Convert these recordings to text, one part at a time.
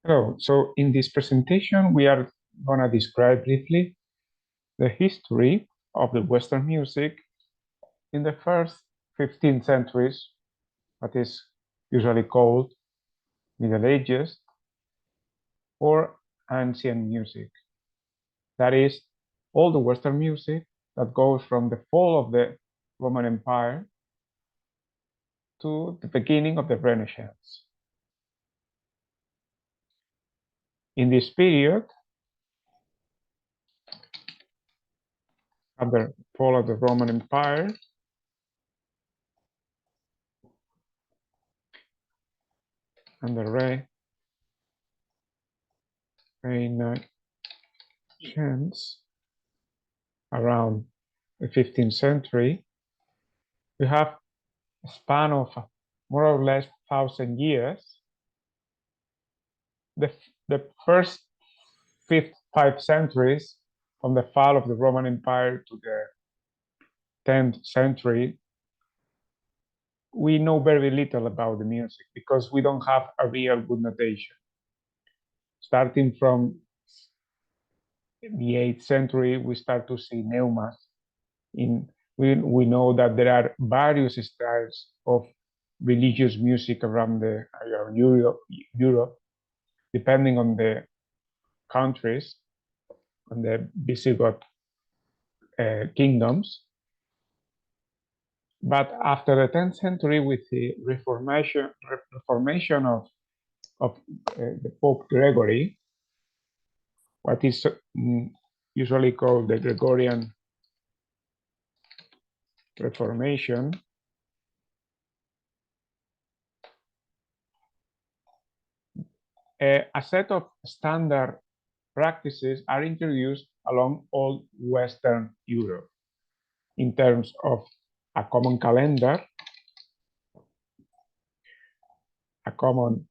Hello. So in this presentation, we are going to describe briefly the history of the Western music in the first 15 centuries, what is usually called Middle Ages or ancient music. That is, all the Western music that goes from the fall of the Roman Empire to the beginning of the Renaissance. In this period, at the fall of the Roman Empire, and the Renaissance around the 15th century, we have a span of more or less 1,000 years. The first 5 centuries, from the fall of the Roman Empire to the 10th century, we know very little about the music because we don't have a real good notation. Starting from the 8th century, we start to see neumas. We know that there are various styles of religious music around Europe, depending on the countries, on the Visigoth kingdoms. But after the 10th century, with the reformation of the Pope Gregory, what is usually called the Gregorian Reformation, a set of standard practices are introduced along all Western Europe in terms of a common calendar, a common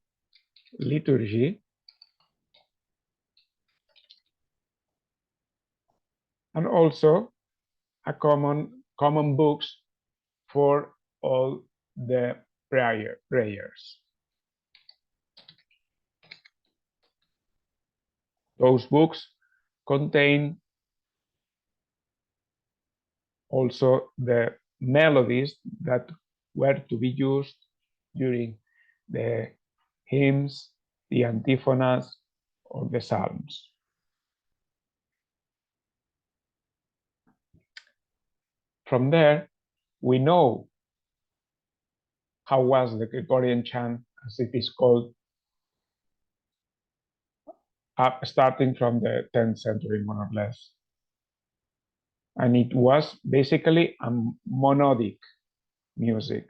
liturgy, and also a common books for all the prayers. Those books contain also the melodies that were to be used during the hymns, the antiphons, or the psalms. From there, we know how was the Gregorian chant, as it is called, starting from the 10th century, more or less. And it was basically a monodic music,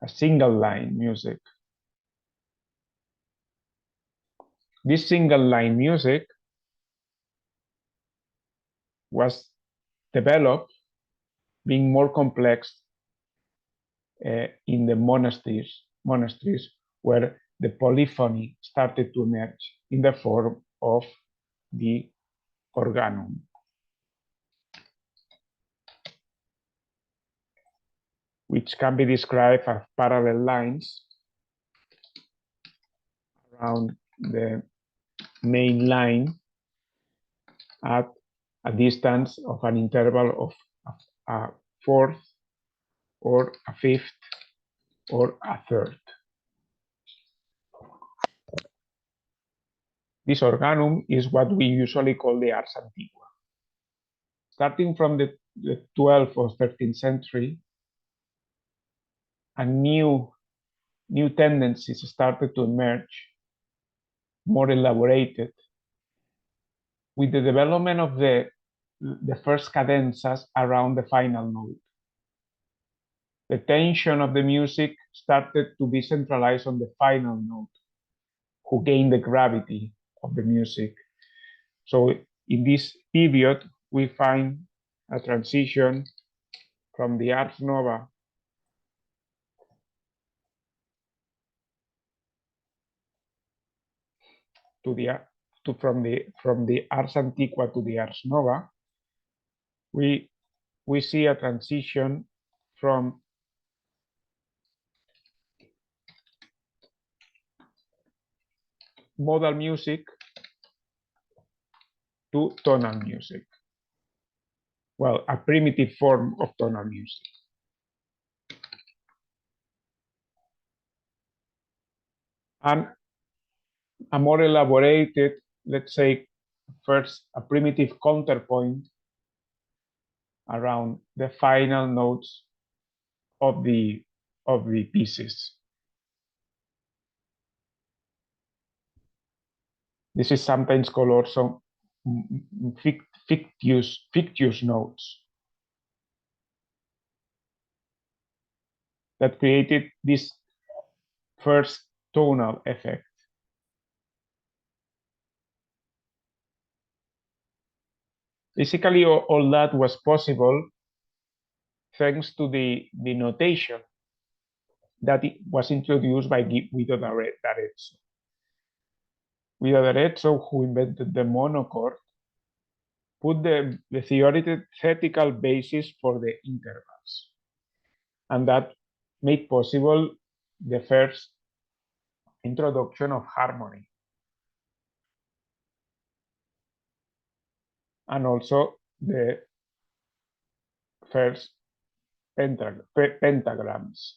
a single line music. This single line music was developed being more complex in the monasteries where the polyphony started to emerge in the form of the organum. Which can be described as parallel lines around the main line at a distance of an interval of a fourth or a fifth or a third. This organum is what we usually call the ars antiqua. Starting from the 12th or 13th century, a new tendencies started to emerge, more elaborated, with the development of the first cadenzas around the final note. The tension of the music started to be centralized on the final note, who gained the gravity of the music. So in this period, we find a transition from the Ars Nova from the Ars Antiqua to the Ars Nova. We see a transition from modal music to tonal music. Well, a primitive form of tonal music. And a more elaborated, let's say, first a primitive counterpoint around the final notes of the pieces. This is sometimes called also fictitious notes that created this first tonal effect. Basically, all that was possible thanks to the notation that it was introduced by Guido d'Arezzo. Guido d'Arezzo, who invented the monochord, put the theoretical basis for the intervals. And that made possible the first introduction of harmony. And also the first pentagrams.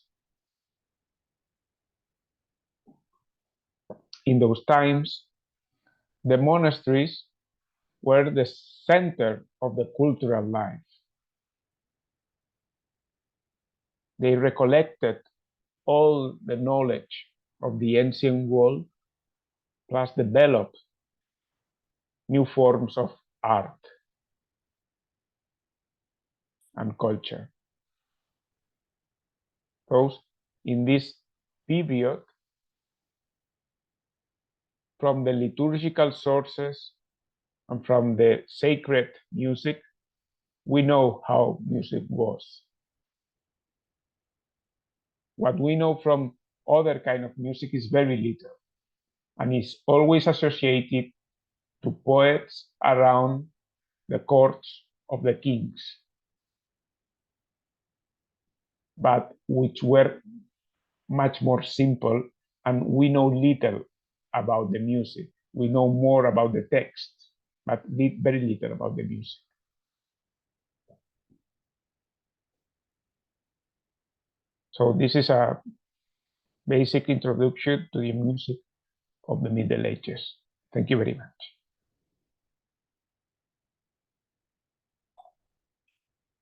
In those times, the monasteries were the center of the cultural life. They recollected all the knowledge of the ancient world, plus developed new forms of art and culture. So in this period, from the liturgical sources and from the sacred music, we know how music was. What we know from other kind of music is very little, and is always associated to poets around the courts of the kings, but which were much more simple, and we know little about the music. We know more about the text, but very little about the music. So this is a basic introduction to the music of the Middle Ages. Thank you very much.